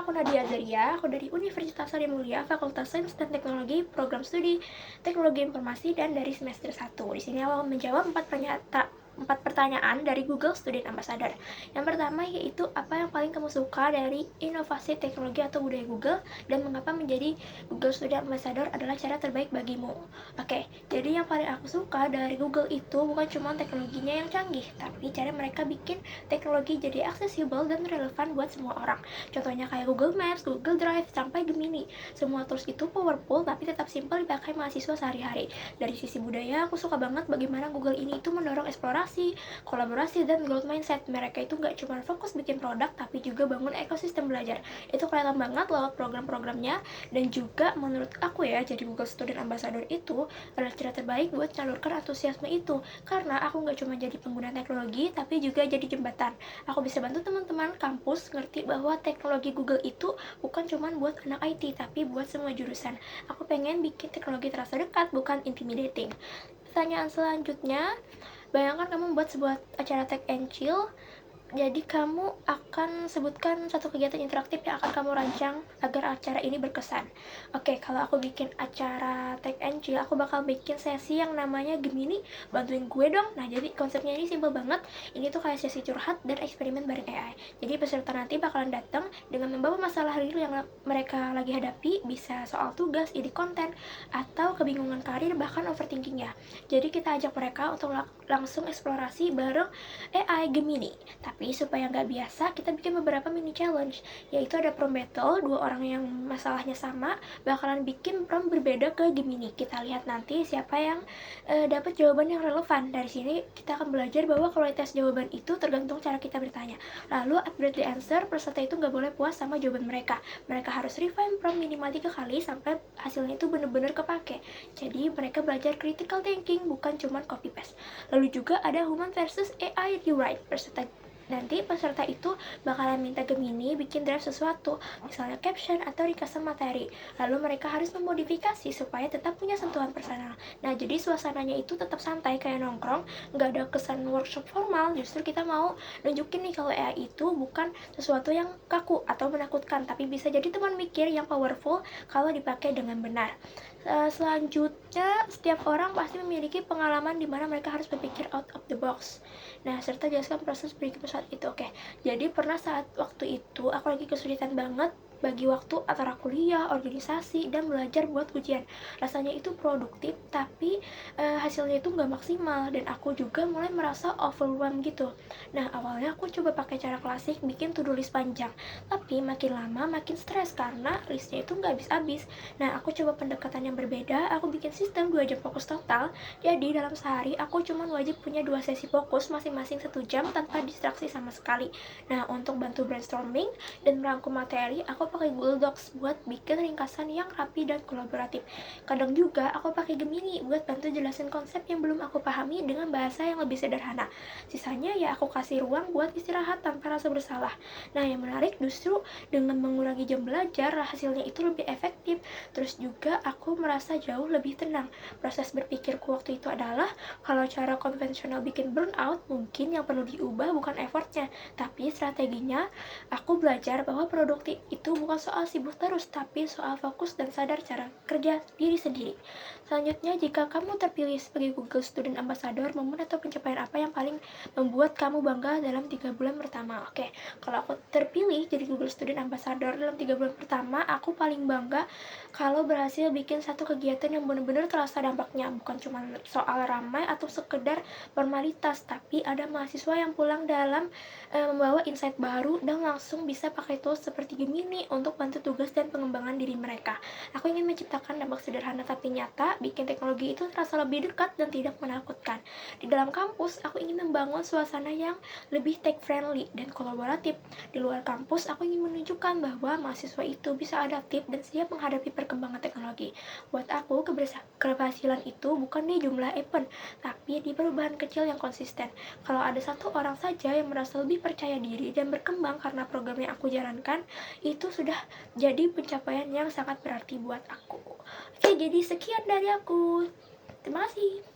aku Nadia Azaria, aku dari Universitas Sri Mulia, Fakultas Sains dan Teknologi, Program Studi Teknologi Informasi, dan dari semester 1. Di sini aku menjawab 4 pertanyaan dari Google Student Ambassador. Yang pertama yaitu, apa yang paling kamu suka dari inovasi teknologi atau budaya Google, dan mengapa menjadi Google Student Ambassador adalah cara terbaik bagimu? Oke, jadi yang paling aku suka dari Google itu bukan cuma teknologinya yang canggih, tapi cara mereka bikin teknologi jadi aksesibel dan relevan buat semua orang. Contohnya kayak Google Maps, Google Drive, sampai Gemini. Semua tools itu powerful tapi tetap simpel dipakai mahasiswa sehari-hari. Dari sisi budaya, aku suka banget bagaimana Google ini itu mendorong eksplorasi, kolaborasi, dan growth mindset. Mereka itu nggak cuma fokus bikin produk, tapi juga bangun ekosistem belajar. Itu kelihatan banget lewat program-programnya, dan juga menurut aku ya, jadi Google Student Ambassador itu adalah cara terbaik buat menyalurkan antusiasme itu. Karena aku nggak cuma jadi pengguna teknologi, tapi juga jadi jembatan. Aku bisa bantu teman-teman kampus ngerti bahwa teknologi Google itu bukan cuma buat anak IT, tapi buat semua jurusan. Aku pengen bikin teknologi terasa dekat, bukan intimidating. Pertanyaan selanjutnya, bayangkan kamu membuat sebuah acara tech and chill. Jadi kamu akan sebutkan satu kegiatan interaktif yang akan kamu rancang agar acara ini berkesan. Oke, kalau aku bikin acara tech and chill, aku bakal bikin sesi yang namanya Gemini, bantuin gue dong. Nah, jadi konsepnya ini simple banget. Ini tuh kayak sesi curhat dan eksperimen bareng AI. Jadi peserta nanti bakalan datang dengan membawa masalah real yang mereka lagi hadapi, bisa soal tugas, ide konten, atau kebingungan karir, bahkan overthinking ya. Jadi kita ajak mereka untuk langsung eksplorasi bareng AI Gemini. Tapi supaya nggak biasa, kita bikin beberapa mini challenge, yaitu ada prompt battle, 2 orang yang masalahnya sama bakalan bikin prompt berbeda ke Gemini. Kita lihat nanti siapa yang dapat jawaban yang relevan. Dari sini kita akan belajar bahwa kualitas jawaban itu tergantung cara kita bertanya. Lalu upgrade the answer, peserta itu nggak boleh puas sama jawaban mereka. Mereka harus refine prompt minimal 3 kali sampai hasilnya itu bener-bener kepake. Jadi mereka belajar critical thinking, bukan cuma copy paste. Lalu juga ada human versus AI rewrite. Peserta itu bakalan minta Gemini bikin draft sesuatu, misalnya caption atau ringkasan materi. Lalu mereka harus memodifikasi supaya tetap punya sentuhan personal. Nah, jadi suasananya itu tetap santai kayak nongkrong, nggak ada kesan workshop formal. Justru kita mau nunjukin nih kalau AI itu bukan sesuatu yang kaku atau menakutkan, tapi bisa jadi teman mikir yang powerful kalau dipakai dengan benar. Selanjutnya, setiap orang pasti memiliki pengalaman di mana mereka harus berpikir out of the box. Nah, serta jelaskan proses berpikir saat itu. Oke, jadi pernah saat waktu itu aku lagi kesulitan banget bagi waktu antara kuliah, organisasi, dan belajar buat ujian. Rasanya itu produktif, tapi hasilnya itu nggak maksimal, dan aku juga mulai merasa overwhelmed gitu. Nah, awalnya aku coba pakai cara klasik, bikin to-do list panjang. Tapi makin lama makin stres karena listnya itu nggak habis-habis. Nah, aku coba pendekatan yang berbeda, aku bikin sistem 2 jam fokus total. Jadi dalam sehari aku cuma wajib punya 2 sesi fokus masing-masing 1 jam tanpa distraksi sama sekali. Nah, untuk bantu brainstorming dan merangkum materi, aku pakai Google Docs buat bikin ringkasan yang rapi dan kolaboratif. Kadang juga aku pakai Gemini buat bantu jelasin konsep yang belum aku pahami dengan bahasa yang lebih sederhana. Sisanya ya aku kasih ruang buat istirahat tanpa rasa bersalah. Nah, yang menarik justru dengan mengurangi jam belajar, hasilnya itu lebih efektif. Terus juga aku merasa jauh lebih tenang. Proses berpikirku waktu itu adalah, kalau cara konvensional bikin burnout, mungkin yang perlu diubah bukan effortnya, tapi strateginya. Aku belajar bahwa produktif itu bukan soal sibuk terus, tapi soal fokus dan sadar cara kerja diri sendiri. Selanjutnya, jika kamu terpilih sebagai Google Student Ambassador, momen atau pencapaian apa yang paling membuat kamu bangga dalam 3 bulan pertama? Oke, kalau aku terpilih jadi Google Student Ambassador dalam 3 bulan pertama, aku paling bangga kalau berhasil bikin satu kegiatan yang benar-benar terasa dampaknya. Bukan cuma soal ramai atau sekedar formalitas, tapi ada mahasiswa yang pulang dalam membawa insight baru dan langsung bisa pakai tools seperti Gemini untuk bantu tugas dan pengembangan diri mereka. Aku ingin menciptakan dampak sederhana tapi nyata, bikin teknologi itu terasa lebih dekat dan tidak menakutkan. Di dalam kampus, aku ingin membangun suasana yang lebih tech-friendly dan kolaboratif. Di luar kampus, aku ingin menunjukkan bahwa mahasiswa itu bisa adaptif dan siap menghadapi perkembangan teknologi. Buat aku, keberhasilan itu bukan di jumlah event, tapi di perubahan kecil yang konsisten. Kalau ada 1 orang saja yang merasa lebih percaya diri dan berkembang karena program yang aku jalankan, itu sudah jadi pencapaian yang sangat berarti buat aku. Oke, jadi sekian dari aku. Terima kasih.